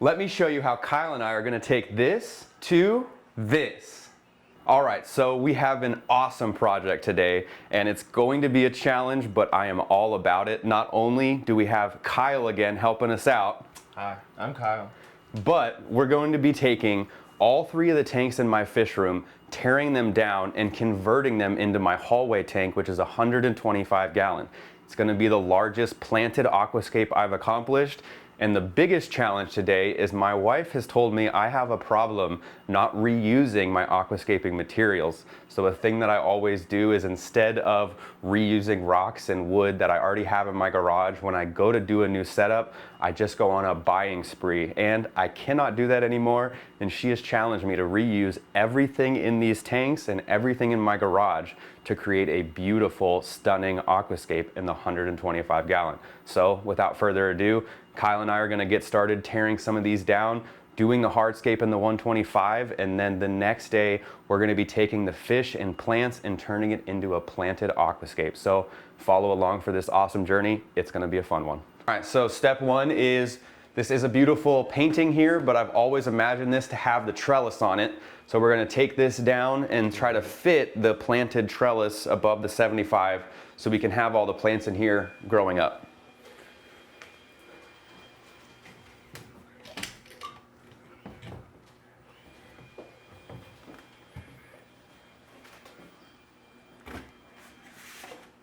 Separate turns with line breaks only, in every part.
Let me show you how Kyle and I are gonna take this to this. All right, so we have an awesome project today, and it's going to be a challenge, but I am all about it. Not only do we have Kyle again helping us out.
Hi, I'm Kyle.
But we're going to be taking all 3 of the tanks in my fish room, tearing them down and converting them into my hallway tank, which is 125 gallon. It's gonna be the largest planted aquascape I've accomplished. And the biggest challenge today is my wife has told me I have a problem not reusing my aquascaping materials. So a thing that I always do is, instead of reusing rocks and wood that I already have in my garage, when I go to do a new setup, I just go on a buying spree. And I cannot do that anymore. And she has challenged me to reuse everything in these tanks and everything in my garage to create a beautiful, stunning aquascape in the 125 gallon. So without further ado, Kyle and I are gonna get started tearing some of these down, doing the hardscape in the 125, and then the next day we're gonna be taking the fish and plants and turning it into a planted aquascape. So follow along for this awesome journey. It's gonna be a fun one. All right, so step 1 is, this is a beautiful painting here, but I've always imagined this to have the trellis on it. So we're gonna take this down and try to fit the planted trellis above the 75 so we can have all the plants in here growing up.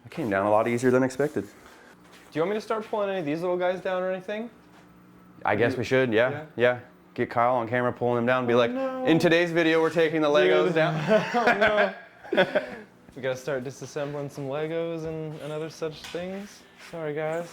It came down a lot easier than expected.
Do you want me to start pulling any of these little guys down or anything?
I guess we should, yeah. Get Kyle on camera pulling them down and be like,
no.
In today's video, we're taking the Legos down.
Oh no. We gotta start disassembling some Legos and other such things. Sorry guys.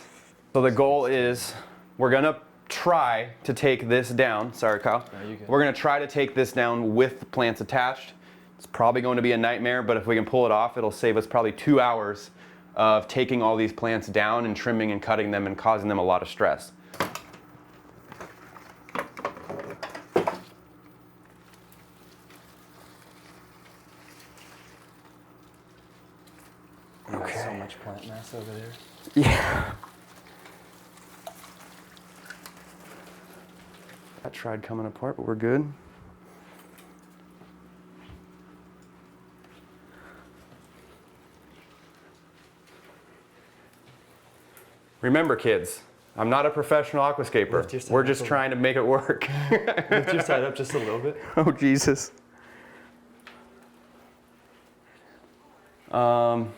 So the goal is, we're gonna try to take this down. Sorry, Kyle.
No, you good.
We're gonna try to take this down with the plants attached. It's probably going to be a nightmare, but if we can pull it off, it'll save us probably 2 hours of taking all these plants down and trimming and cutting them and causing them a lot of stress.
Okay. So much plant mass over there.
Yeah. That tried coming apart, but we're good. Remember, kids, I'm not a professional aquascaper. We're just trying to make it work.
Lift your side up just a little bit.
Oh, Jesus. Do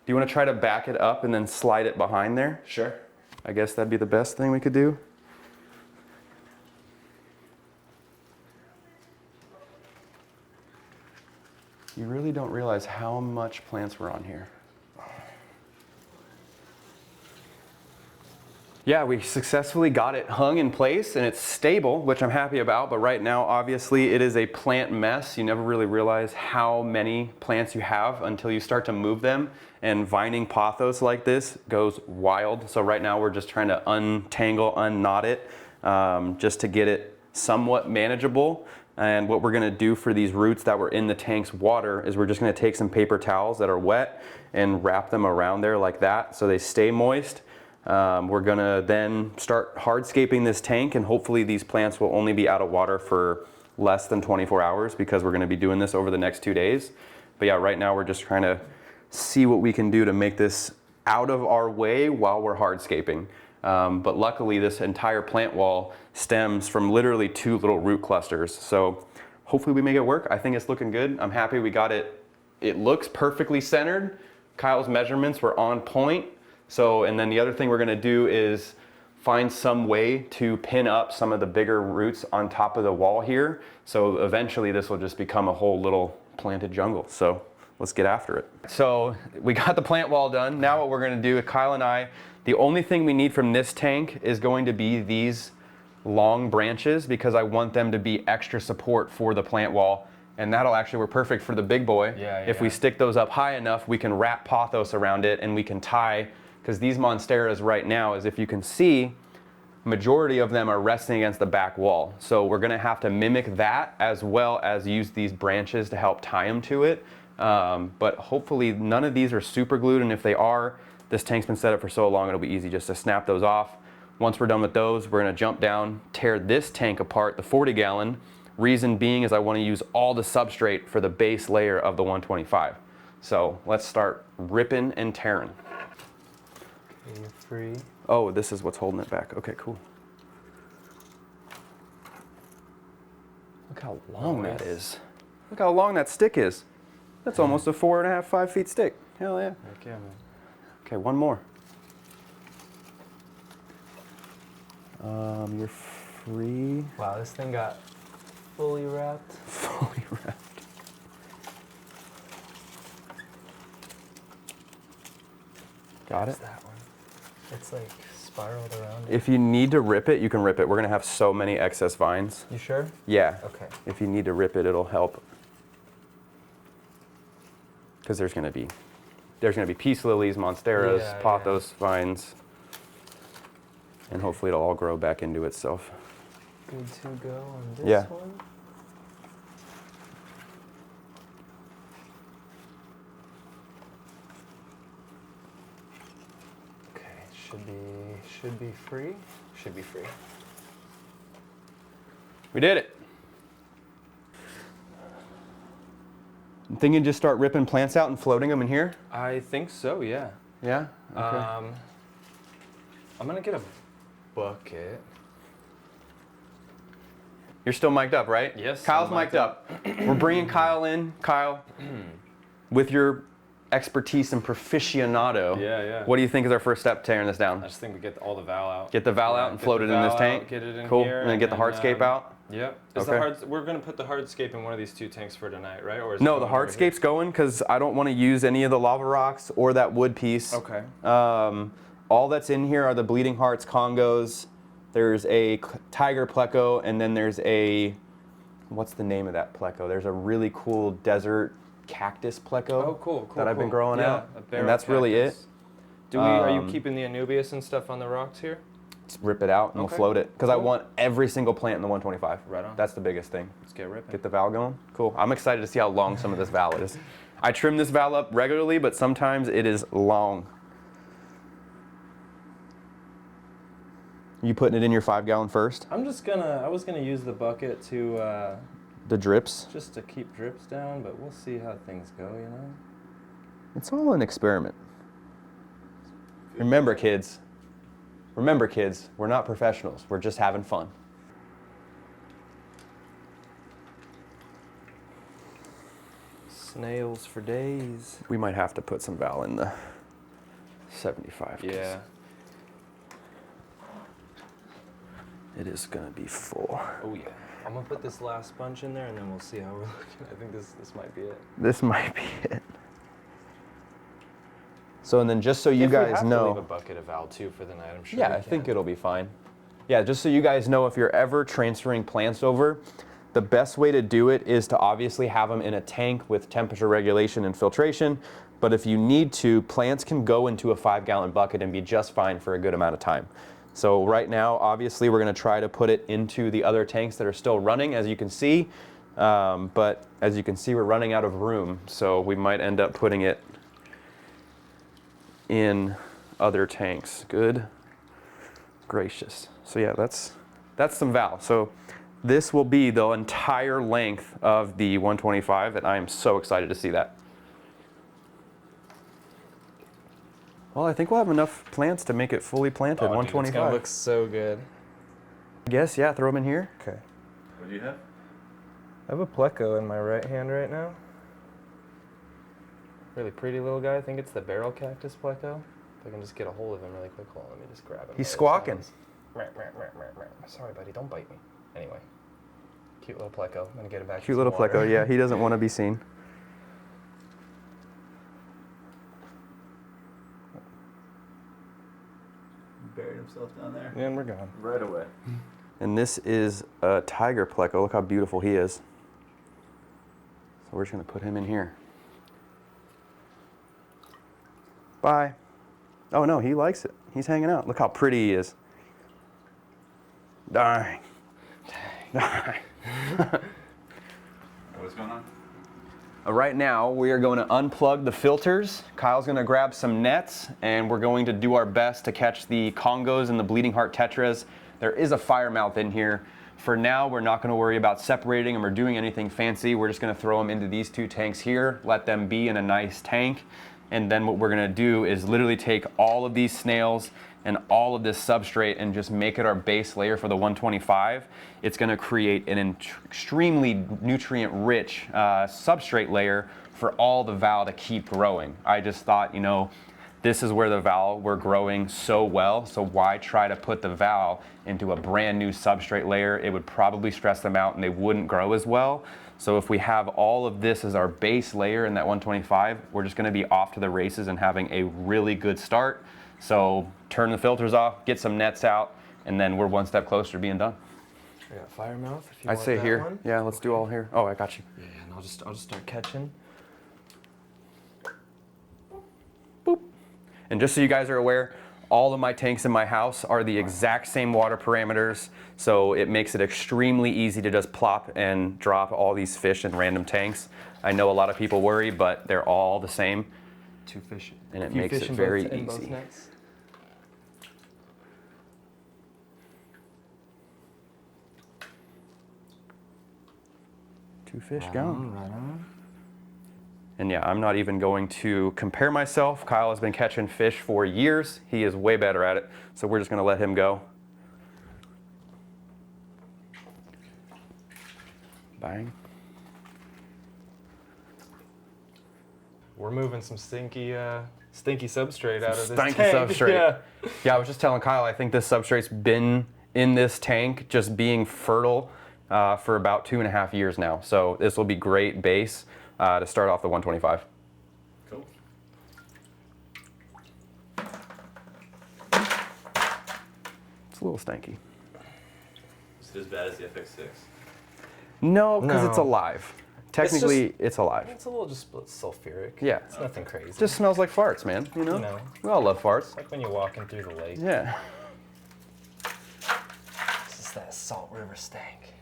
you want to try to back it up and then slide it behind there?
Sure.
I guess that'd be the best thing we could do. You really don't realize how much plants were on here. Yeah, we successfully got it hung in place and it's stable, which I'm happy about, but right now, obviously, it is a plant mess. You never really realize how many plants you have until you start to move them, and vining pothos like this goes wild. So right now, we're just trying to untangle, unknot it, just to get it somewhat manageable. And what we're gonna do for these roots that were in the tank's water is we're just gonna take some paper towels that are wet and wrap them around there like that so they stay moist. We're gonna then start hardscaping this tank, and hopefully these plants will only be out of water for less than 24 hours because we're gonna be doing this over the next 2 days. But yeah, right now we're just trying to see what we can do to make this out of our way while we're hardscaping. But luckily this entire plant wall stems from literally 2 little root clusters. So hopefully we make it work. I think it's looking good. I'm happy we got it. It looks perfectly centered. Kyle's measurements were on point. So, and then the other thing we're gonna do is find some way to pin up some of the bigger roots on top of the wall here. So eventually this will just become a whole little planted jungle. So let's get after it. So we got the plant wall done. Now what we're gonna do, Kyle and I, the only thing we need from this tank is going to be these long branches, because I want them to be extra support for the plant wall. And that'll actually work perfect for the big boy. If we stick those up high enough, we can wrap pothos around it and we can tie, because these monsteras right now, as if you can see, majority of them are resting against the back wall. So we're gonna have to mimic that as well as use these branches to help tie them to it. But hopefully none of these are super glued, and if they are, this tank's been set up for so long it'll be easy just to snap those off. Once we're done with those, we're gonna jump down, tear this tank apart, the 40-gallon. Reason being is I wanna use all the substrate for the base layer of the 125. So let's start ripping and tearing.
Okay, you're free.
Oh, this is what's holding it back. Okay, cool. Look how long that is. Look how long that stick is. That's almost a 4.5, 5 feet stick. Hell yeah.
Heck yeah, man.
Okay, one more. You're free.
Wow, this thing got fully wrapped.
Fully wrapped. Got it?
That one. It's like spiraled around it.
If you need to rip it, you can rip it. We're gonna have so many excess vines.
You sure?
Yeah.
Okay.
If you need to rip it, it'll help. Because there's gonna be peace lilies, monsteras,
Yeah,
pothos vines, and hopefully it'll all grow back into itself.
Good to go on this
Yeah.
one. Okay, should be free. Should be free.
We did it. I'm thinking just start ripping plants out and floating them in here.
I think so, yeah.
Yeah. Okay.
I'm gonna get a bucket.
You're still mic'd up, right?
Yes,
Kyle's
I'm mic'd
mic'd up. We're bringing Kyle in. Kyle, with your expertise and proficionado,
Yeah.
what do you think is our first step tearing this down?
I just think we get all the valve out.
Get the valve out and float it in this tank.
Get it in
cool.
here.
And then get the hardscape out.
Yep.
Okay.
We're gonna put the hardscape in one of these two tanks for tonight, right? Or is
No,
it
the
going over here?
hardscape's going because I don't want to use any of the lava rocks or that wood piece.
Okay.
All that's in here are the bleeding hearts, congos. There's a tiger pleco, and then there's a, what's the name of that pleco? There's a really cool desert cactus pleco.
Oh, cool.
that I've been growing out,
a barrel
and that's really it.
cactus. Are you keeping the Anubias and stuff on the rocks here?
Just rip it out and
Okay.
we'll float it because I
Cool.
want every single plant in the 125.
Right on.
That's the biggest thing.
Let's get ripping.
Get the valve going. Cool. I'm excited to see how long some of this valve is. I trim this valve up regularly, but sometimes it is long. You putting it in your 5-gallon first?
I was gonna use the bucket to,
The drips?
just to keep drips down, but we'll see how things go, you know?
It's all an experiment. Remember, kids, we're not professionals. We're just having fun.
Snails for days.
We might have to put some valve in the 75. 'cause
Yeah.
It is gonna be full.
Oh yeah. I'm gonna put this last bunch in there and then we'll see how we're looking. I think this might be it.
This might be it. So, and then just so you
If we
guys
have to
know.
leave a bucket of valve too for the night, I'm sure.
Yeah,
we
I think
can.
it'll be fine. Yeah, just so you guys know, if you're ever transferring plants over, the best way to do it is to obviously have them in a tank with temperature regulation and filtration. But if you need to, plants can go into a 5-gallon bucket and be just fine for a good amount of time. So right now, obviously, we're going to try to put it into the other tanks that are still running, as you can see. But as you can see, we're running out of room. So we might end up putting it in other tanks. Good gracious. So yeah, that's some valve. So this will be the entire length of the 125, and I am so excited to see that. Well, I think we'll have enough plants to make it fully planted.
Oh, dude,
125.
it's gonna look so good.
I guess, yeah, throw them in here.
Okay.
What do you have?
I have a pleco in my right hand right now. Really pretty little guy. I think it's the barrel cactus pleco. If I can just get a hold of him really quick. Hold on, let me just grab him.
He's
while it
squawking.
sounds. Sorry, buddy, don't bite me. Anyway, cute little pleco. I'm gonna get him back.
Cute little pleco, yeah, he doesn't want to be seen.
Buried himself down there.
And we're gone.
Right away.
And this is a tiger pleco. Look how beautiful he is. So we're just gonna put him in here. Bye. Oh no, he likes it. He's hanging out. Look how pretty he is. Dang. Dang.
What's going on?
Right now, we are going to unplug the filters. Kyle's going to grab some nets, and we're going to do our best to catch the Congos and the bleeding heart tetras. There is a fire mouth in here. For now, we're not going to worry about separating them or doing anything fancy. We're just going to throw them into these 2 tanks here, let them be in a nice tank. And then what we're going to do is literally take all of these snails and all of this substrate and just make it our base layer for the 125. It's going to create an extremely nutrient-rich substrate layer for all the val to keep growing. I just thought, you know, this is where the val were growing so well, so why try to put the val into a brand new substrate layer? It would probably stress them out and they wouldn't grow as well. So if we have all of this as our base layer in that 125, we're just going to be off to the races and having a really good start. So turn the filters off, get some nets out, and then we're one step closer to being done.
I got fire mouth. If you
I
want
say
that
here.
one.
Yeah, let's do all here. Oh, I got you.
Yeah, and I'll just start catching.
Boop. And just so you guys are aware, all of my tanks in my house are the exact same water parameters, so it makes it extremely easy to just plop and drop all these fish in random tanks. I know a lot of people worry, but they're all the same.
2 fish.
And it
Few
makes
fish
it
in
very
both, in both
easy.
nets.
2 fish gone. Right on. And yeah, I'm not even going to compare myself. Kyle has been catching fish for years. He is way better at it, so we're just going to let him go. Bang.
We're moving some stinky substrate out of this
Stinky
tank.
substrate. Yeah, I was just telling Kyle, I think this substrate's been in this tank just being fertile for about 2.5 years now. So this will be great base to start off the 125.
Cool.
It's a little stanky.
Is it as bad as the FX6?
No, because
No.
it's alive. Technically, it's alive.
It's a little just sulfuric.
Yeah.
It's nothing crazy.
It just smells like farts, man. You know?
You know.
We all love farts.
Like when you're walking through the lake.
Yeah.
This is that Salt River stank.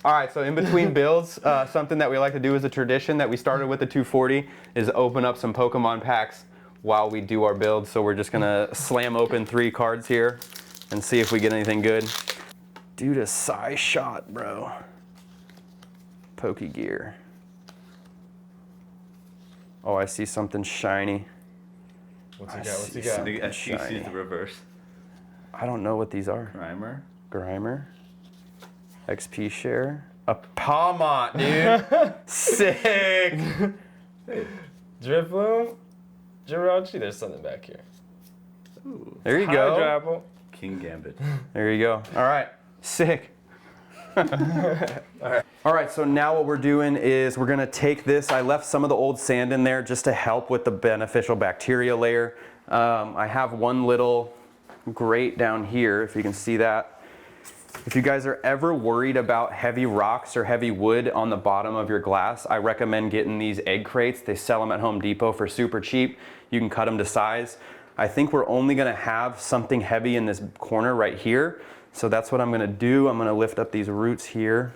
All right, so in between builds, something that we like to do as a tradition that we started with the 240 is open up some Pokemon packs while we do our build. So we're just gonna slam open 3 cards here and see if we get anything good. Dude, a size shot, bro. Pokegear. Oh, I see something shiny.
What's he got?
I
What's he
see
got?
something.
The SGC
Shiny.
is the reverse.
I don't know what these are.
Primer.
Grimer. XP share. A Palmont, dude. Sick.
Drifloon? Jirachi? There's something back here.
Ooh.
There you go.
Hydrapple.
King Gambit.
There you go. All right. Sick. All right, so now what we're doing is we're gonna take this. I left some of the old sand in there just to help with the beneficial bacteria layer. I have one little grate down here, if you can see that. If you guys are ever worried about heavy rocks or heavy wood on the bottom of your glass, I recommend getting these egg crates. They sell them at Home Depot for super cheap. You can cut them to size. I think we're only gonna have something heavy in this corner right here. So that's what I'm gonna do. I'm gonna lift up these roots here.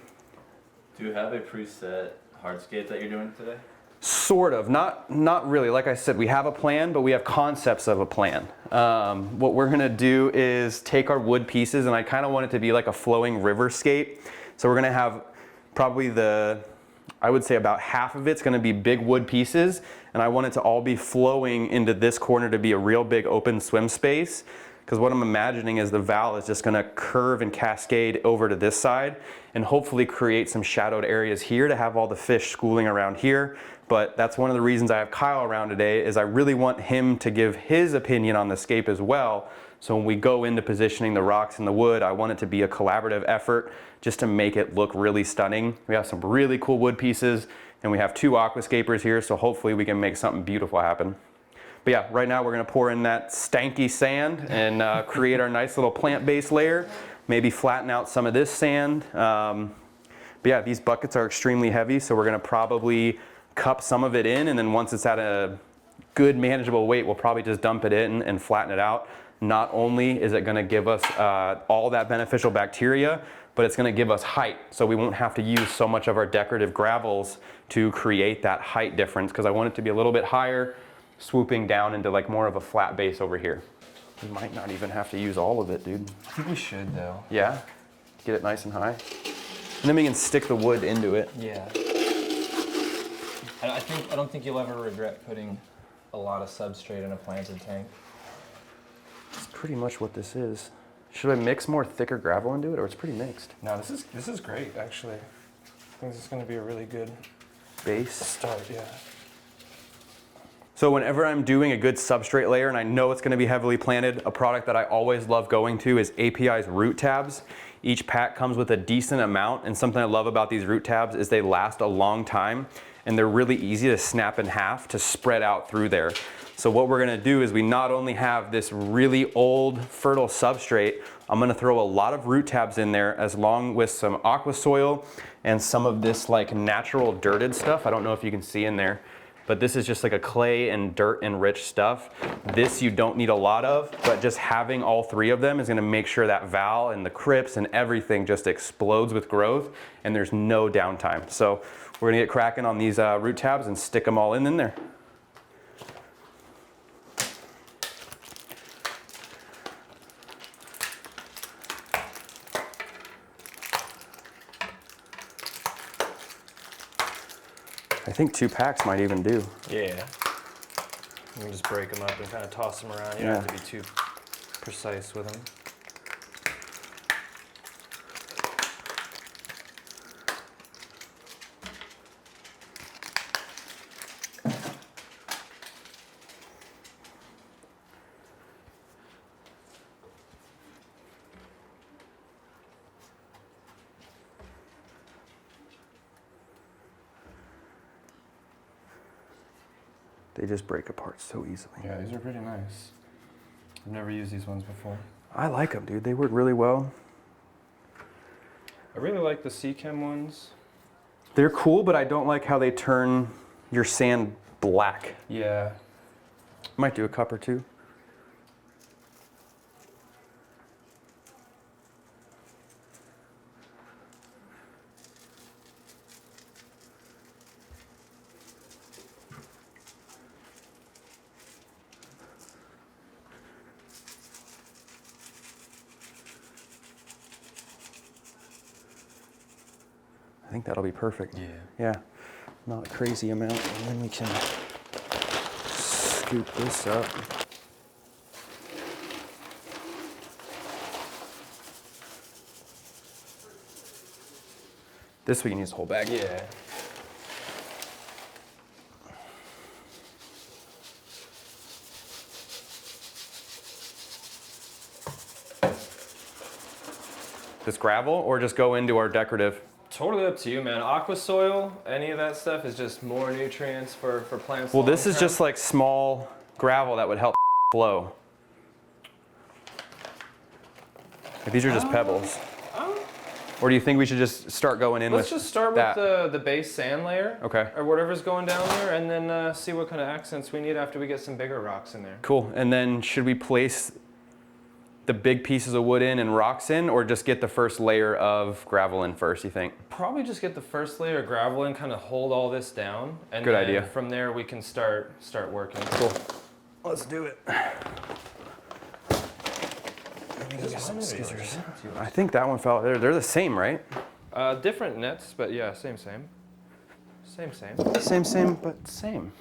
Do you have a preset hardscape that you're doing today?
Sort of, not really. Like I said, we have a plan, but we have concepts of a plan. What we're gonna do is take our wood pieces, and I kind of want it to be like a flowing riverscape. So we're gonna have probably I would say about half of it's gonna be big wood pieces, and I want it to all be flowing into this corner to be a real big open swim space. Because what I'm imagining is the valve is just gonna curve and cascade over to this side and hopefully create some shadowed areas here to have all the fish schooling around here. But that's one of the reasons I have Kyle around today, is I really want him to give his opinion on the scape as well. So when we go into positioning the rocks and the wood, I want it to be a collaborative effort just to make it look really stunning. We have some really cool wood pieces, and we have 2 aquascapers here, so hopefully we can make something beautiful happen. But yeah, right now we're gonna pour in that stanky sand and create our nice little plant-based layer, maybe flatten out some of this sand. But yeah, these buckets are extremely heavy, so we're gonna probably cup some of it in, and then once it's at a good manageable weight, we'll probably just dump it in and flatten it out. not only is it gonna give us all that beneficial bacteria, but it's gonna give us height. So we won't have to use so much of our decorative gravels to create that height difference, because I want it to be a little bit higher, swooping down into like more of a flat base over here. We might not even have to use all of it, dude.
I think we should though.
Yeah, get it nice and high. And then we can stick the wood into it.
Yeah. I don't think you'll ever regret putting a lot of substrate in a planted tank.
That's pretty much what this is. Should I mix more thicker gravel into it, or it's pretty mixed?
No, this is great actually. I think this is going to be a really good
Base.
start. Yeah.
So whenever I'm doing a good substrate layer and I know it's gonna be heavily planted, a product that I always love going to is API's root tabs. Each pack comes with a decent amount, and something I love about these root tabs is they last a long time and they're really easy to snap in half to spread out through there. So what we're gonna do is we not only have this really old fertile substrate, I'm gonna throw a lot of root tabs in there as long with some aqua soil and some of this like natural dirted stuff. I don't know if you can see in there, but this is just like a clay and dirt enriched stuff. This you don't need a lot of, but just having all three of them is gonna make sure that val and the crypts and everything just explodes with growth and there's no downtime. So we're gonna get cracking on these root tabs and stick them all in there. I think 2 packs might even do.
Yeah. You can just break them up and kind of toss them around. You don't have to be too precise with them.
They just break apart so easily.
Yeah, these are pretty nice. I've never used these ones before.
I like them, dude. They work really well.
I really like the Seachem ones.
They're cool, but I don't like how they turn your sand black.
Yeah.
Might do a cup or two. I think that'll be perfect.
Yeah.
Yeah, not a crazy amount, and then we can scoop this up. This we can use the whole bag.
Yeah.
This gravel, or just go into our decorative?
Totally up to you, man. Aqua soil, any of that stuff is just more nutrients for plants.
Well, this is
long-term.
just like small gravel that would help flow. Like, these are just pebbles. Or do you think we should just start going in
Let's
with
just start
that?
with the base sand layer.
Okay.
Or whatever's going down there, and then see what kind of accents we need after we get some bigger rocks in there.
Cool. And then should we place the big pieces of wood in and rocks in, or just get the first layer of gravel in first, you think?
Probably just get the first layer of gravel in, kind of hold all this down, and
Good
then
idea.
from there we can start working.
Cool. Let's do it.
Scissors.
I think that one fell. They're the same, right?
Different nets, but yeah, same. Same.
Same, but same.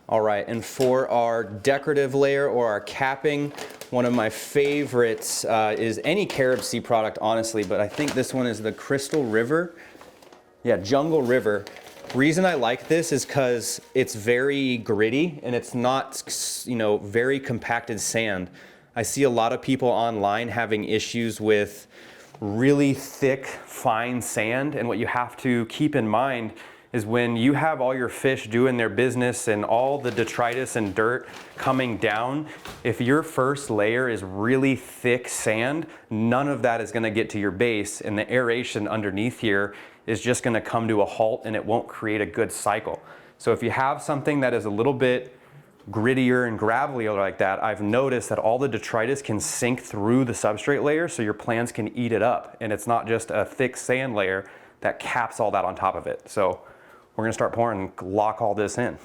All right, and for our decorative layer or our capping, one of my favorites is any carob sea product, honestly, but I think this one is the Crystal River. Yeah, Jungle River. Reason I like this is because it's very gritty and it's not, very compacted sand. I see a lot of people online having issues with really thick, fine sand, and what you have to keep in mind is when you have all your fish doing their business and all the detritus and dirt coming down, if your first layer is really thick sand, none of that is gonna get to your base, and the aeration underneath here is just gonna come to a halt and it won't create a good cycle. So if you have something that is a little bit grittier and gravelier like that, I've noticed that all the detritus can sink through the substrate layer so your plants can eat it up. And it's not just a thick sand layer that caps all that on top of it. So we're gonna start pouring and lock all this in.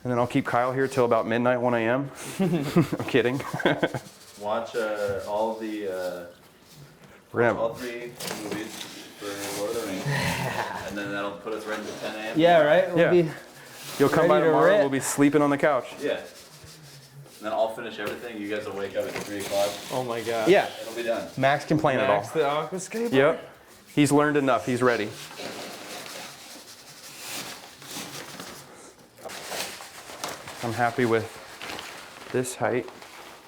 And then I'll keep Kyle here till about midnight, 1 a.m. I'm kidding.
Watch all the all 3 movies for Lord of the Rings, and then that'll put us right into 10 a.m.
Yeah, right? We'll be
You'll come by
ready to
tomorrow,
rip.
we'll be sleeping on the couch.
Yeah. And then I'll finish everything. You guys will wake up at 3 o'clock.
Oh my god.
Yeah,
It'll be done.
Max can plan
Max
it
the Aquascape?
all. Yep, he's learned enough, he's ready. I'm happy with this height.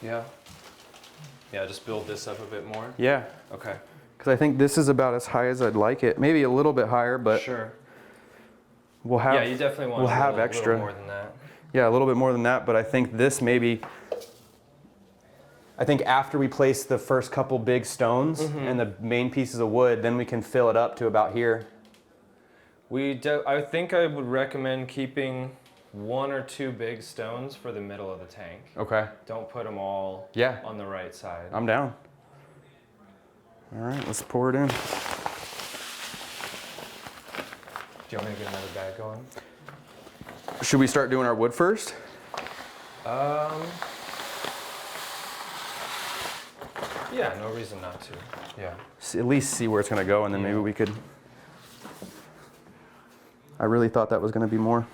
Yeah. Yeah, just build this up a bit more.
Yeah,
Okay.
because I think this is about as high as I'd like it. Maybe a little bit higher, but
Sure.
we'll have,
Yeah, you definitely want
we'll
a
have
little,
extra.
little more than that.
Yeah, a little bit more than that, but I think this maybe, I think after we place the first couple big stones and the main pieces of wood, then we can fill it up to about here.
I think I would recommend keeping 1 or 2 big stones for the middle of the tank.
Okay,
Don't put them all
yeah,
on the right side.
I'm down. All right, let's pour it in.
Do you want me to get another bag going?
Should we start doing our wood first?
Yeah, no reason not to. Yeah.
At least see where it's gonna go, and then maybe we could. I really thought that was gonna be more.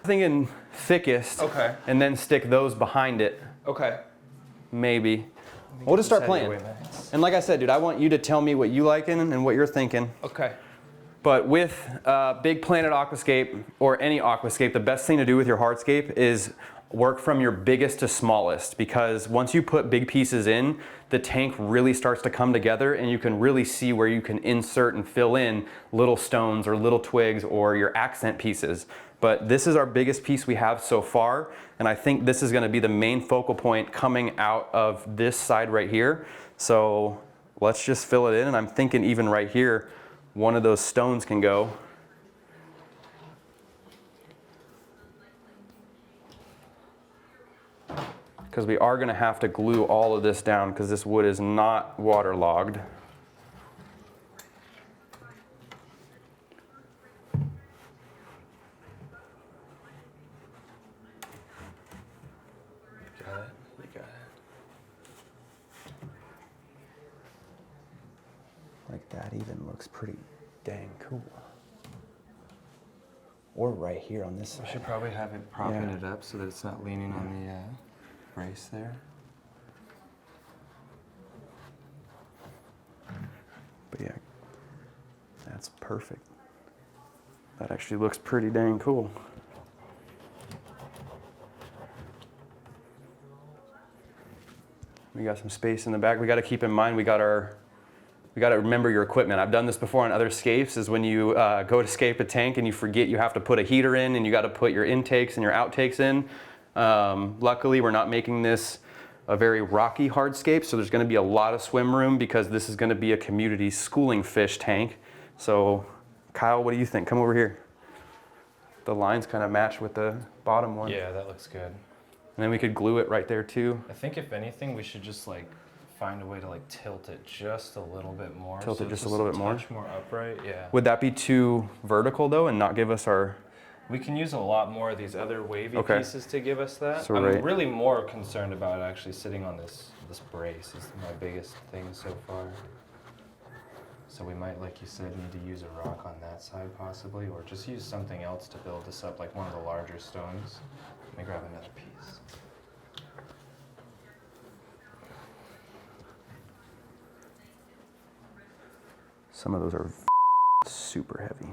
Thinking thickest,
Okay.
and then stick those behind it,
Okay.
maybe. We'll just start playing. And like I said, dude, I want you to tell me what you liking and what you're thinking.
Okay.
But with Big Planet Aquascape or any aquascape, the best thing to do with your hardscape is work from your biggest to smallest, because once you put big pieces in, the tank really starts to come together and you can really see where you can insert and fill in little stones or little twigs or your accent pieces. But this is our biggest piece we have so far, and I think this is gonna be the main focal point coming out of this side right here. So let's just fill it in, and I'm thinking even right here, one of those stones can go. Because we are gonna have to glue all of this down because this wood is not waterlogged.
Got it. You got it.
Like that even looks pretty dang cool. Or right here on this
We
side.
should probably have it propping
Yeah.
it up so that it's not leaning on the brace there.
But yeah, that's perfect. That actually looks pretty dang cool. We got some space in the back. We got to keep in mind we got to remember your equipment. I've done this before on other scapes, is when you go to scape a tank and you forget you have to put a heater in and you got to put your intakes and your outtakes in. Luckily, we're not making this a very rocky hardscape, so there's going to be a lot of swim room because this is going to be a community schooling fish tank. So Kyle, what do you think? Come over here. The lines kind of match with the bottom one.
Yeah, that looks good.
And then we could glue it right there too.
I think if anything, we should just like find a way to like tilt it just a little bit more.
Tilt it
so
just
it's
a little bit more?
touch more upright, yeah.
Would that be too vertical though and not give us our...
We can use a lot more of these other wavy
Okay.
pieces to give us that.
So
I'm
right-
really more concerned about actually sitting on this brace is my biggest thing so far. So we might, like you said, need to use a rock on that side possibly, or just use something else to build this up, like one of the larger stones. Let me grab another piece.
Some of those are super heavy.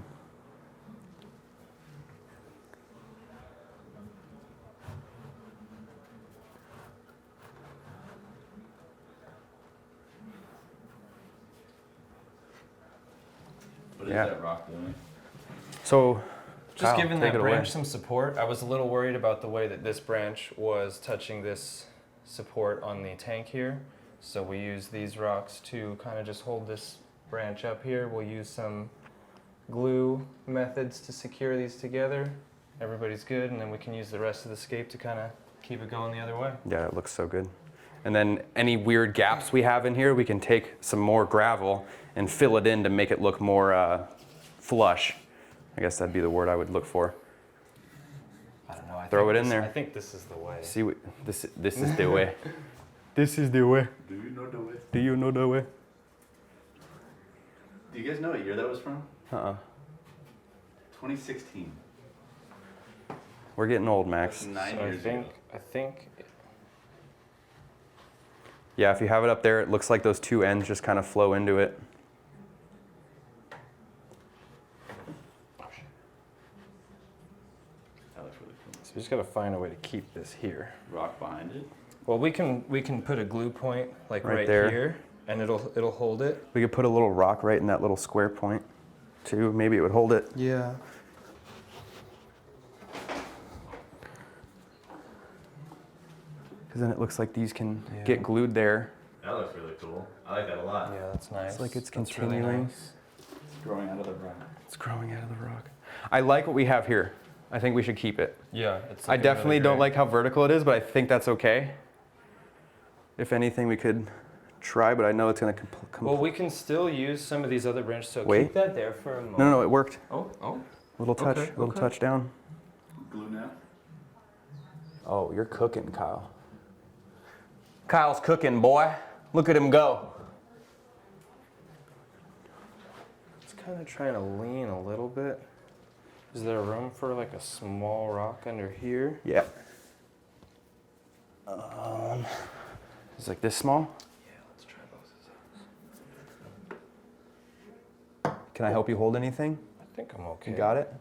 What is
Yeah.
that rock doing?
So,
Just
Kyle,
giving
take
that
it away.
branch some support. I was a little worried about the way that this branch was touching this support on the tank here. So we use these rocks to kind of just hold this branch up here. We'll use some glue methods to secure these together. Everybody's good, and then we can use the rest of the scape to kind of keep it going the other way.
Yeah, it looks so good. And then any weird gaps we have in here, we can take some more gravel and fill it in to make it look more flush. I guess that'd be the word I would look for.
I don't know.
Throw it in there.
I think this is the way.
See, this is the way. This is the way.
Do you know the way?
Do you know the way?
Do you guys know what year that was from? 2016.
We're getting old, Max.
That's 9
So
years ago.
I think.
Yeah, if you have it up there, it looks like those two ends just kind of flow into it.
That looks really cool.
So we just got to find a way to keep this here.
Rock behind it.
Well, we can put a glue point like
Right
right
there.
here, and it'll hold it.
We could put a little rock right in that little square point, too. Maybe it would hold it.
Yeah.
Because then it looks like these can
Yeah.
get glued there.
That looks really cool. I like that a lot.
Yeah, that's nice.
It's like it's
That's really
continuing.
nice.
It's growing out of the rock.
It's growing out of the rock. I like what we have here. I think we should keep it.
Yeah, it's.
I
looking
definitely
really
don't
great.
like how vertical it is, but I think that's okay. If anything, we could try, but I know it's going to
Well, we can still use some of these other branches. So
Wait.
keep that there for a moment.
No, it worked.
Oh.
Little touch,
Okay,
little
okay.
touch down.
Glue now?
Oh, you're cooking, Kyle. Kyle's cooking, boy. Look at him go.
Just kind of trying to lean a little bit. Is there room for like a small rock under here?
Yeah. It's like this small.
Yeah, let's try both of those.
Can I help you hold anything?
I think I'm okay.
You got it?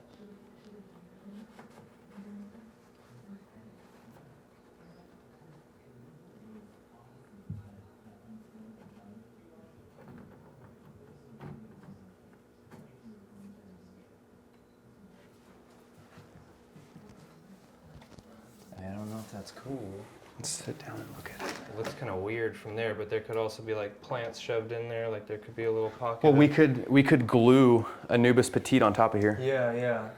I don't know if that's cool.
Let's sit down and look at it.
It looks kind of weird from there, but there could also be like plants shoved in there. Like there could be a little pocket.
Well,
of-
we could glue Anubis petite on top of here.
Yeah.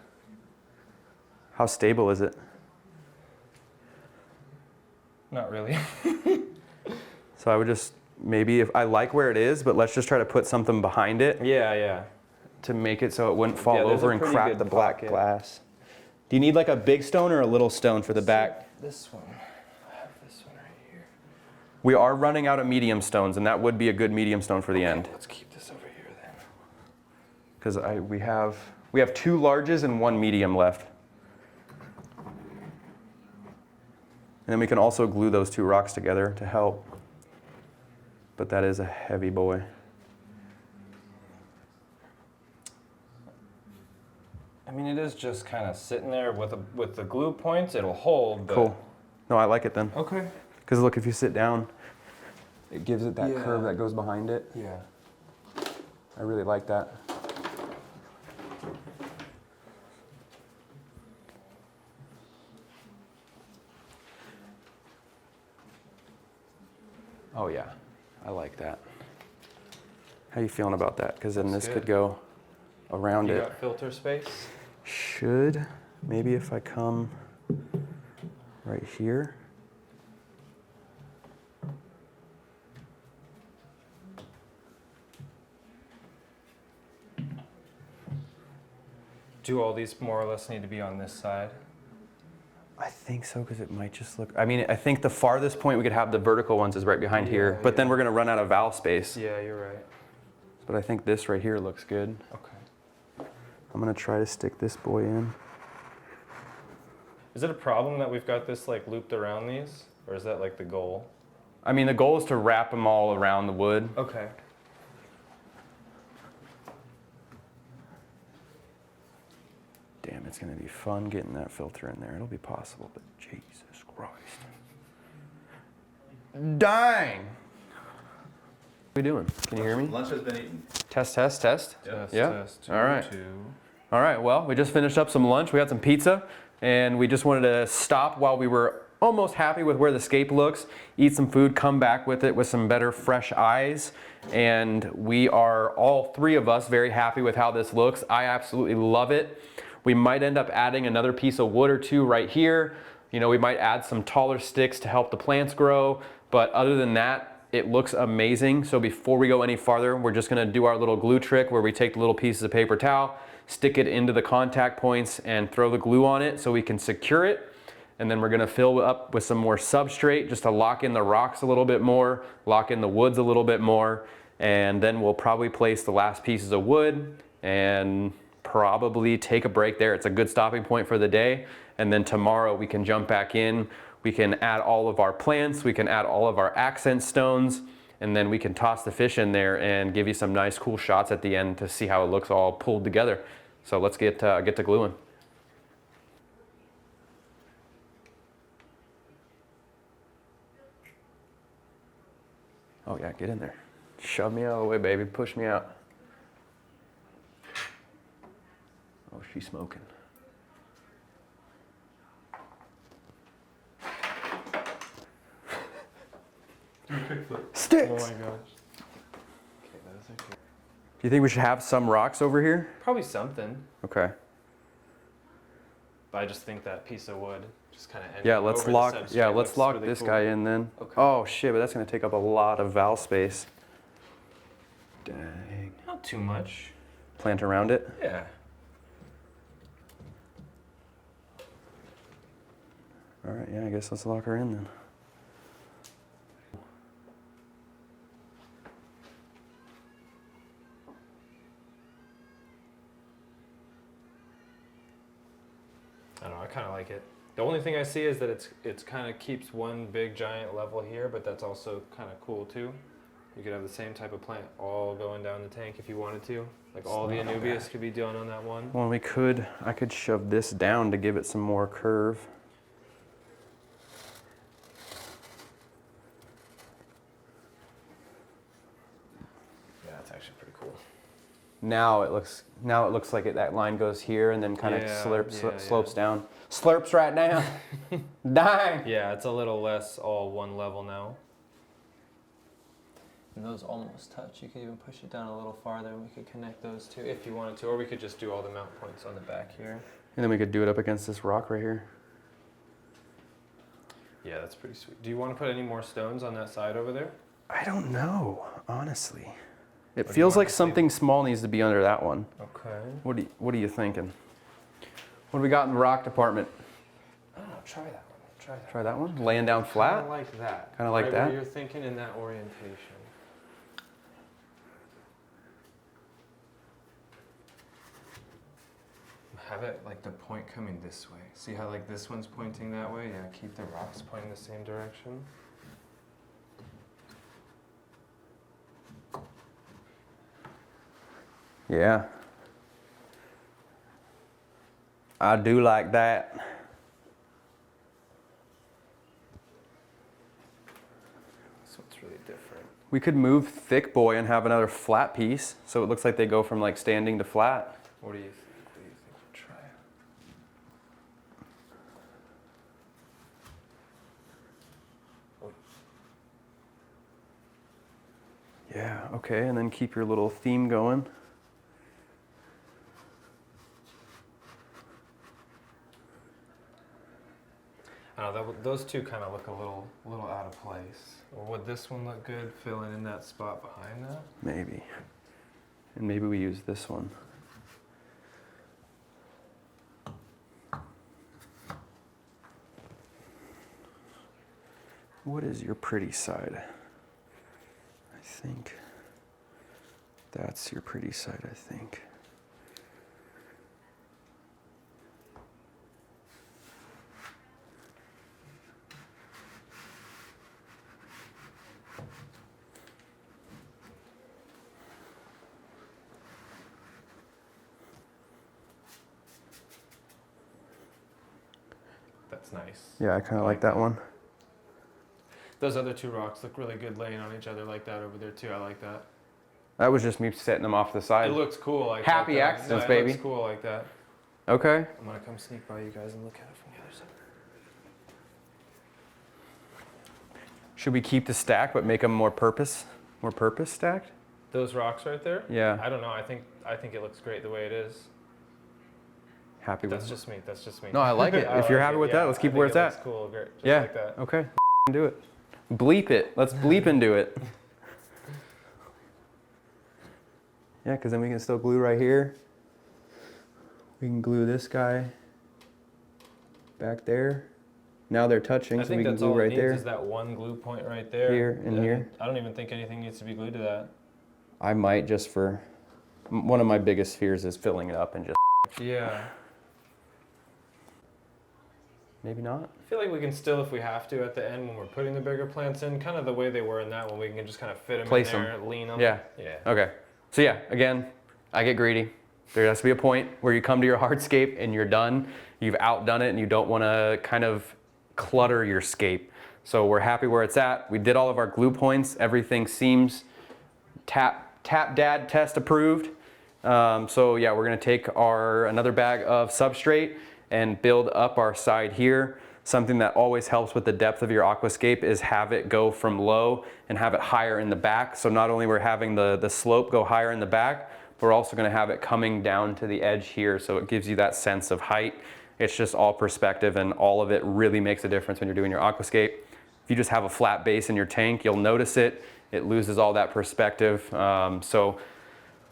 How stable is it?
Not really.
So I would just maybe, if I like where it is, but let's just try to put something behind it
Yeah.
to make it so it wouldn't fall
Yeah, there's
over
a
and
pretty
crack
good
the black
pocket.
glass. Do you need like a big stone or a little stone for the back?
This one. I have this one right here.
We are running out of medium stones, and that would be a good medium stone for the end.
Let's keep this over here then.
Because we have two larges and one medium left. And then we can also glue those two rocks together to help. But that is a heavy boy.
I mean, it is just kind of sitting there with the glue points. It'll hold. But
Cool. No, I like it then.
Okay.
Because look, if you sit down, it gives it that
Yeah.
curve that goes behind it.
Yeah.
I really like that. Oh yeah, I like that. How you feeling about that? Because then
Looks
this
good.
could go around
You
it.
got filter space?
Should, maybe if I come right here.
Do all these more or less need to be on this side?
I think so, because it might just look, I mean, I think the farthest point we could have the vertical ones is right behind here,
Yeah,
but then
yeah.
we're gonna run out of valve space.
Yeah, you're right.
But I think this right here looks good.
Okay.
I'm gonna try to stick this boy in.
Is it a problem that we've got this like looped around these? Or is that like the goal?
I mean, the goal is to wrap them all around the wood.
Okay.
Damn, it's gonna be fun getting that filter in there. It'll be possible, but Jesus Christ. Dang! What are we doing? Can you hear me?
Lunch has been eaten.
Test, test, test.
Test,
Yeah.
test.
All right.
2.
All right, well, we just finished up some lunch. We had some pizza, and we just wanted to stop while we were almost happy with where the scape looks, eat some food, come back with it with some better fresh eyes, and we are, all three of us, very happy with how this looks. I absolutely love it. We might end up adding another piece of wood or two right here. You know, we might add some taller sticks to help the plants grow, but other than that, it looks amazing. So before we go any farther, we're just gonna do our little glue trick where we take the little pieces of paper towel, stick it into the contact points and throw the glue on it so we can secure it. And then we're gonna fill up with some more substrate just to lock in the rocks a little bit more, lock in the woods a little bit more, and then we'll probably place the last pieces of wood and probably take a break there. It's a good stopping point for the day. And then tomorrow we can jump back in. We can add all of our plants, we can add all of our accent stones, and then we can toss the fish in there and give you some nice cool shots at the end to see how it looks all pulled together. So let's get to gluing. Oh yeah, get in there. Shove me out of the way, baby. Push me out. Oh, she's smoking. Sticks!
Oh my gosh. Okay, those are good.
Do you think we should have some rocks over here?
Probably something,
Okay.
but I just think that piece of wood just kind of
Yeah, let's lock. Yeah, let's lock this guy in then.
Okay.
Oh shit, but that's gonna take up a lot of valve space. Dang.
Not too much.
Plant around it.
Yeah.
All right. Yeah, I guess let's lock her in then.
I don't know, I kind of like it. The only thing I see is that it's kind of keeps one big giant level here, but that's also kind of cool too. You could have the same type of plant all going down the tank if you wanted to. Like all the Anubias could be done on that one.
Well, I could shove this down to give it some more curve.
Yeah, that's actually pretty cool.
Now it looks like that line goes here and then kind of
Yeah,
slopes down. Slurps right down. Dang.
Yeah, it's a little less all one level now.
And those almost touch. You could even push it down a little farther and we could connect those two.
If you wanted to, or we could just do all the mount points on the back here.
And then we could do it up against this rock right here.
Yeah, that's pretty sweet. Do you want to put any more stones on that side over there?
I don't know, honestly. It
do you
feels
want
like
to see?
something small needs to be under that one.
Okay.
What are you thinking? What do we got in the rock department?
I don't know, try that one. Try that.
Try that one? Laying down flat?
Kinda like that.
Kinda like
right
that?
Where you're thinking in that orientation. Have it like the point coming this way. See how like this one's pointing that way? Yeah, keep the rocks pointing the same direction.
Yeah. I do like that.
So it's really different.
We could move Thick Boy and have another flat piece, so it looks like they go from like standing to flat.
What do you think? What do you think? We'll try.
Yeah, okay, and then keep your little theme going.
I don't know, those two kind of look a little out of place. Or would this one look good filling in that spot behind that?
Maybe. And maybe we use this one. What is your pretty side? I think that's your pretty side, I think.
That's nice.
Yeah, I kind of like that one.
Those other two rocks look really good laying on each other like that over there too. I like that.
That was just me setting them off to the side.
It looks cool like
Happy
that.
accidents,
It
baby.
looks cool like that.
Okay.
I'm gonna come sneak by you guys and look at it from the other side.
Should we keep the stack but make them more purpose stacked?
Those rocks right there?
Yeah.
I don't know. I think it looks great the way it is.
Happy with
That's
it?
just me. That's just me.
No, I like it. If you're happy with that, let's keep where it's at.
Looks cool. Great. Just
Yeah.
like that.
Okay. Do it. Bleep it. Let's bleep and do it. Yeah, because then we can still glue right here. We can glue this guy back there. Now they're touching,
I
so
think
we can
that's
glue
all it
right
needs
there.
is that one glue point right there.
Here and here.
I don't even think anything needs to be glued to that.
I might just for one of my biggest fears is filling it up and just
Yeah.
maybe not.
I feel like we can still, if we have to, at the end when we're putting the bigger plants in, kind of the way they were in that one, we can just kind of fit them
Place
in there, lean them.
Yeah.
Yeah.
Okay. So yeah, again, I get greedy. There has to be a point where you come to your hardscape and you're done. You've outdone it and you don't want to kind of clutter your scape. So we're happy where it's at. We did all of our glue points. Everything seems tap dad test approved. So yeah, we're gonna take another bag of substrate and build up our side here. Something that always helps with the depth of your aquascape is have it go from low and have it higher in the back. So not only we're having the slope go higher in the back, but we're also gonna have it coming down to the edge here. So it gives you that sense of height. It's just all perspective, and all of it really makes a difference when you're doing your aquascape. If you just have a flat base in your tank, you'll notice it. It loses all that perspective. So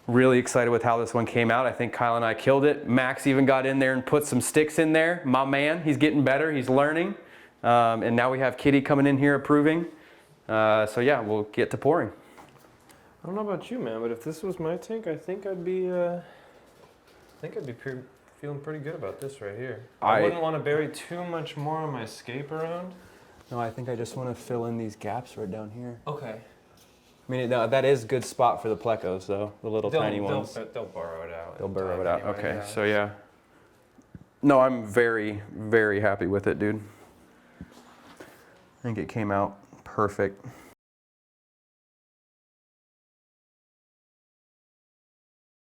really excited with how this one came out. I think Kyle and I killed it. Max even got in there and put some sticks in there. My man, he's getting better, he's learning. And now we have Kitty coming in here approving. So yeah, we'll get to pouring.
I don't know about you, man, but if this was my tank, I think I'd be feeling pretty good about this right here. I wouldn't want to bury too much more on my scape around.
No, I think I just want to fill in these gaps right down here.
Okay.
I mean, that is a good spot for the plecos, though, the little tiny ones.
They'll burrow it out.
They'll burrow it out.
Anyway,
Okay,
yeah.
so yeah. No, I'm very, very happy with it, dude. I think it came out perfect.